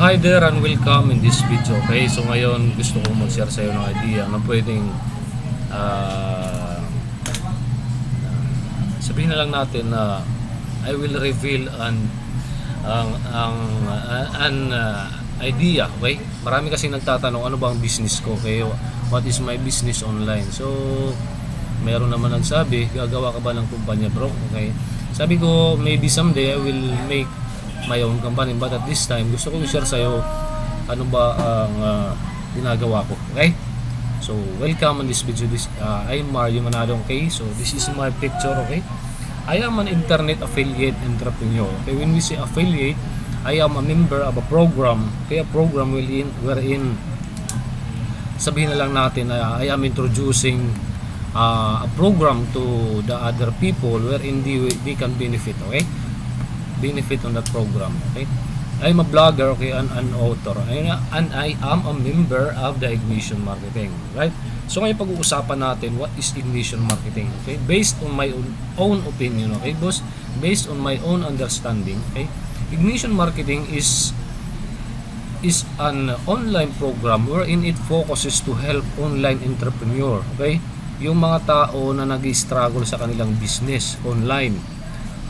Hi there and welcome in this video. Okay, so ngayon gusto kong mag-share sa iyo ng idea na pwedeng sabihin na lang natin na I will reveal an idea. Okay, marami kasi nagtatanong ano ba ang business ko, okay, what is my business online. So meron naman nagsabi, gagawa ka ba ng kumpanya bro? Okay, sabi ko maybe someday I will make my own company, but at this time gusto ko i-share sa iyo ano ba ang ginagawa ko. Okay, so welcome on this video. I'm Mario Manalo. Okay, so this is my picture. Okay, I am an internet affiliate entrepreneur. Okay, when we say affiliate, I am a member of a program. Okay, a program wherein sabihin na lang natin na I am introducing a program to the other people wherein they can benefit. Okay, benefit on that program. Okay, I'm a blogger, okay, and an author, and I am a member of the Ignition Marketing. Right, so ngayon pag-uusapan natin what is Ignition Marketing. Okay, based on my own opinion, okay boss, based on my own understanding. Okay, Ignition Marketing is an online program wherein it focuses to help online entrepreneur. Okay, yung mga tao na nag-struggle sa kanilang business online,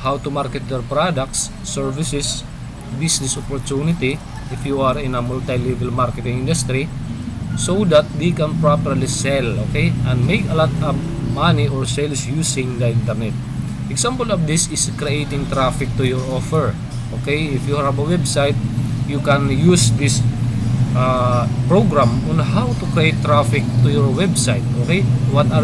how to market their products, services, business opportunity if you are in a multi-level marketing industry, so that they can properly sell, okay, and make a lot of money or sales using the internet. Example of this is creating traffic to your offer. Okay, if you have a website, you can use this program on how to create traffic to your website. Okay, what are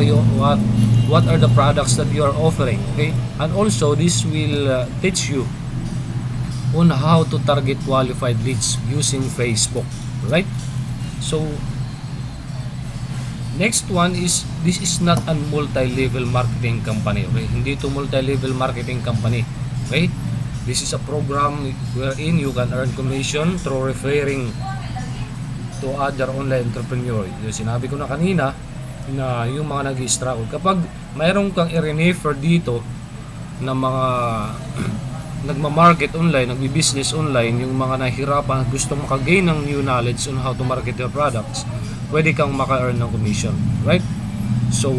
the products that you are offering. Okay, and also this will teach you on how to target qualified leads using Facebook. Right, so next one is, this is not a multi-level marketing company. Okay, hindi ito multi-level marketing company. Okay, this is a program wherein you can earn commission through referring to other online entrepreneur. Yung sinabi ko na kanina na yung mga nag-struggle, kapag mayroon kang i-refer dito na mga nagma-market online, nagbi-business online, yung mga nahihirapan, gusto maka-gain ng new knowledge on how to market your products, pwede kang maka-earn ng commission. Right, so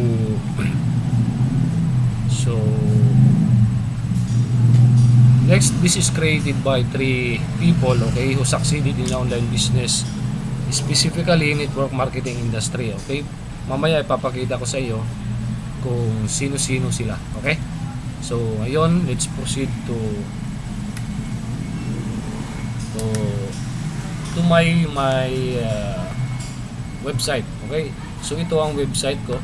next, this is created by 3 people, okay, who succeeded in online business, specifically network marketing industry. Okay, mamaya ipapakita ko sa iyo kung sino-sino sila. Okay, so ngayon let's proceed to my website. Okay, so ito ang website ko.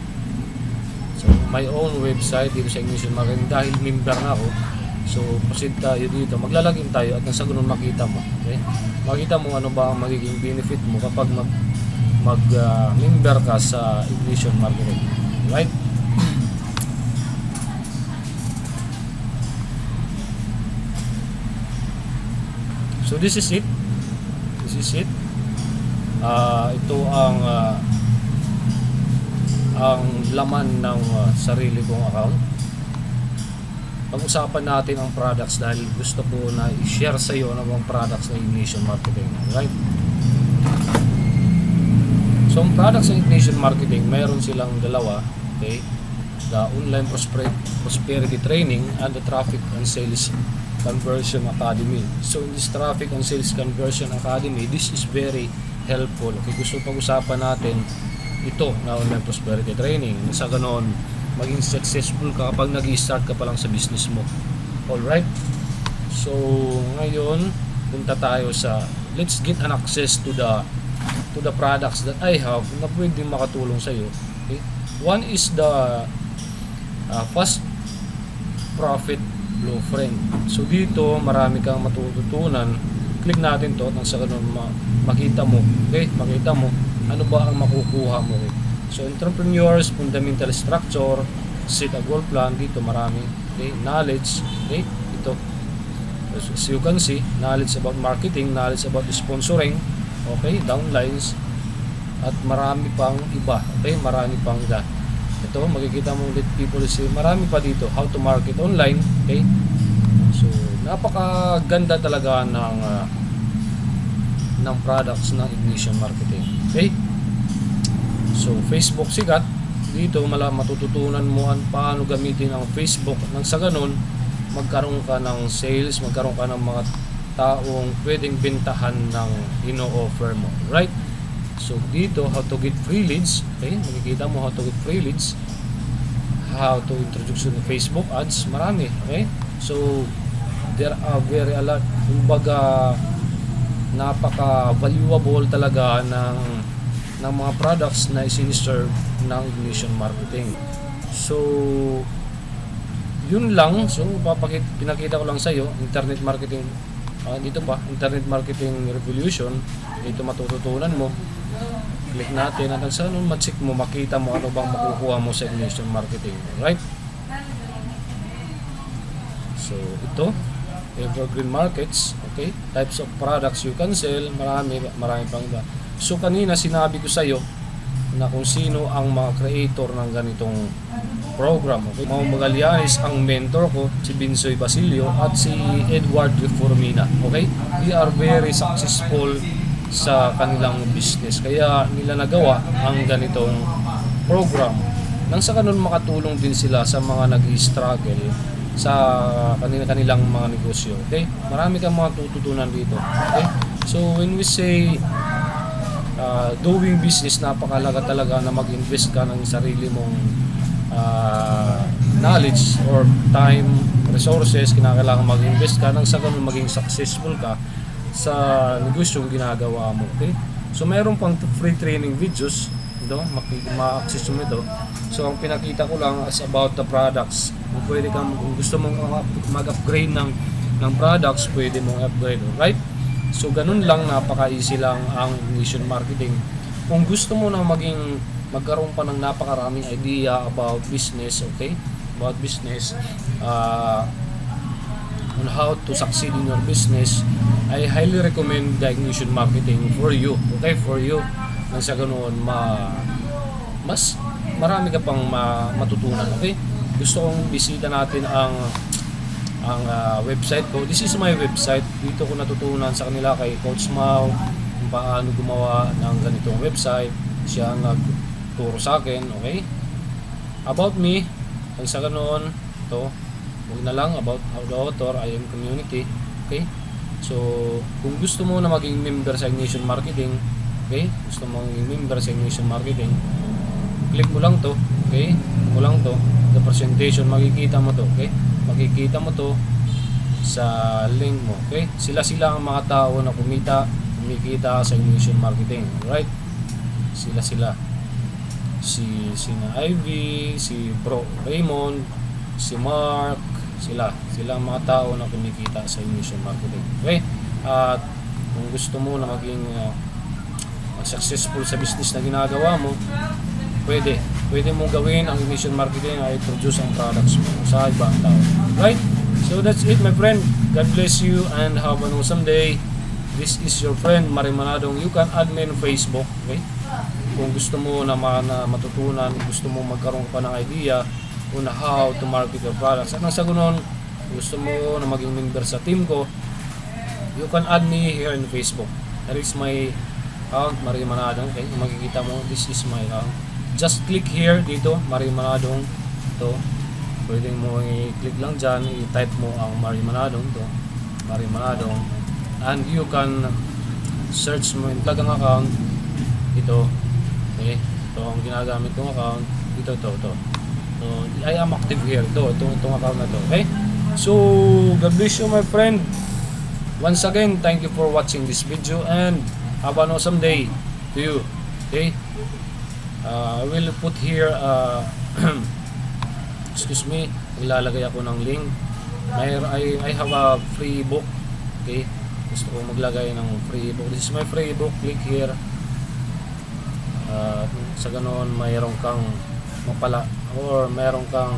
So my own website dito sa Ignition Marketing, dahil member na ako. So proceed tayo dito, maglalagin tayo at nasa ganun makita mo. Okay, makita mo ano ba ang magiging benefit mo kapag member ka sa Ignition Marketing. Right, so this is it. Ito ang laman ng sarili kong account. Pag-usapan natin ang products dahil gusto ko na i-share sa iyo ang mga products ng Ignition Marketing. Right, so ang products ng Ignition Marketing, mayroon silang dalawa. Okay, the online prosperity training and the traffic and sales conversion academy. So in this traffic and sales conversion academy, this is very helpful. Okay, gusto pag-usapan natin ito na online prosperity training, sa ganon maging successful ka kapag nag-i-start ka pa lang sa business mo. Alright, so ngayon punta tayo sa, let's get an access to the products that I have na pwedeng makatulong sa iyo. Okay, one is the fast profit blueprint. So dito marami kang matututunan. Click natin to nang sa ganun makita mo, okay, makita mo ano ba ang makukuha mo. Okay, so entrepreneurs fundamental structure, set a goal plan, dito marami. Okay, knowledge, okay, ito as you can see, knowledge about marketing, knowledge about sponsoring, okay, downlines, at marami pang iba. Okay, marami pang iba. Ito makikita mo ulit, people is, marami pa dito, how to market online. Okay, so napakaganda talaga ng products ng Ignition Marketing. Okay? So, Facebook sikat. Dito matututunan mo paano gamitin ang Facebook nang sa ganun magkaroon ka ng sales, magkaroon ka ng mga taong pwedeng bentahan ng ino-offer mo, right? So dito, how to get free leads. Okay, makikita mo how to get free leads, how to introduce to Facebook ads, marami. Okay, so there are very a lot, kumbaga napaka valuable talaga ng mga products na isiniserve ng Ignition Marketing. So yun lang. So pinakita ko lang sa iyo internet marketing, dito pa internet marketing revolution. Dito matututunan mo, click natin at sa ano ma-check mo, makita mo ano bang makukuha mo sa Ignition Marketing, right? So ito evergreen markets, okay, types of products you can sell, marami pang iba. So kanina sinabi ko sa iyo na kung sino ang mga creator ng ganitong program. Okay? Mga Magallanes ang mentor ko, si Binsoy Basilio at si Edward Reformina. Okay? They are very successful sa kanilang business. Kaya nila nagawa ang ganitong program. Nang sa ganun makatulong din sila sa mga nag-struggle sa kanilang mga negosyo. Okay? Marami kang mga tututunan dito. Okay? So when we say doing business, napakalaga talaga na mag-invest ka ng sarili mong knowledge or time, resources. Kinakailangan mag-invest ka nang sa ganun maging successful ka sa negosyong ginagawa mo. Okay? So mayroon pang free training videos ito, ma-access mo ito. So ang pinakita ko lang is about the products. Kung gusto mong mag-upgrade ng products, pwede mong upgrade, right? So ganun lang, napaka-easy lang ang Ignition Marketing. Kung gusto mo na magkaroon pa ng napakaraming idea about business, okay? About business, on how to succeed in your business, I highly recommend the Ignition Marketing for you, okay? For you. Nang sa ganoon, mas marami ka pang matutunan, okay? Gusto kong bisita natin ang website ko. This is my website. Dito ko natutunan sa kanila kay Coach Mau kung paano gumawa ng ganitong website. Siya ang nagturo sa akin, okay? About me, kung sa ganoon, ito, huwag na lang about the author, I am community, okay? So, kung gusto mo na maging member sa Ignition Marketing, okay? Gusto mo maging member sa Ignition Marketing, click mo lang to, okay? Click mo lang to, the presentation, makikita mo to, okay? Makikita mo to sa link mo, okay? Sila ang mga tao na kumikita sa Ignition Marketing, right? Sila si Ivy, si Bro Raymond, si Mark, sila ang mga tao na kumikita sa Ignition Marketing, okay? At kung gusto mo na maging successful sa business na ginagawa mo, pwede mong gawin ang Ignition Marketing ay produce ang products mo sa ibang tao, right? So that's it, my friend. God bless you and have an awesome day. This is your friend Mari Manadong. You can add me on Facebook, okay? Kung gusto mo na matutunan, gusto mo magkaroon pa ng idea on how to market your products, at nang sa gunon gusto mo na maging member sa team ko, you can add me here in Facebook. That is my account, Mari Manadong, okay? Makikita mo, this is my account. Just click here dito, Mari Manadong. Ito, pwede mo i-click lang dyan, i-type mo ang Mari Manadong to, Mari Manadong, and you can search mo, i-plug ang account ito, okay? Ito ang ginagamit kong account, ito. So I am active here, itong account na to, okay? So God bless you, my friend. Once again, thank you for watching this video and have an awesome day to you, okay? I will put here excuse me, ilalagay ako ng link. I have a free book, okay? Gusto ko maglagay ng free book. This is my free book. Click here. Sa ganoon mayroon kang mapala or mayroon kang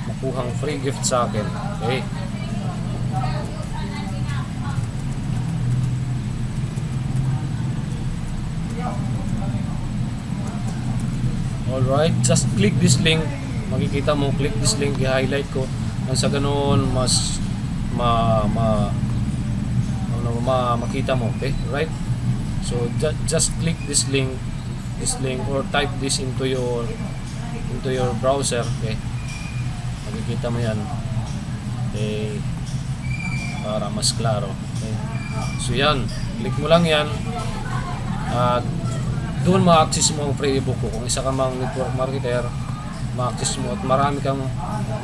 makuhang free gift sa akin, okay? Alright, just click this link. Makikita mo, click this link, i-highlight ko. Nang sa ganoon, mas makita mo, okay? Right? So just click this link or type this into your browser, okay? Makikita mo yan, okay, para mas klaro, okay? So yan, click mo lang yan at doon ma-access mo ang free ebook ko. Kung isa ka mang network marketer, ma-access mo at marami kang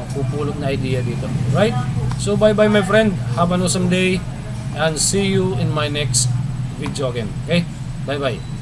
mapupulot na idea dito, right? So bye bye my friend, have an awesome day and see you in my next video again, okay? Bye bye.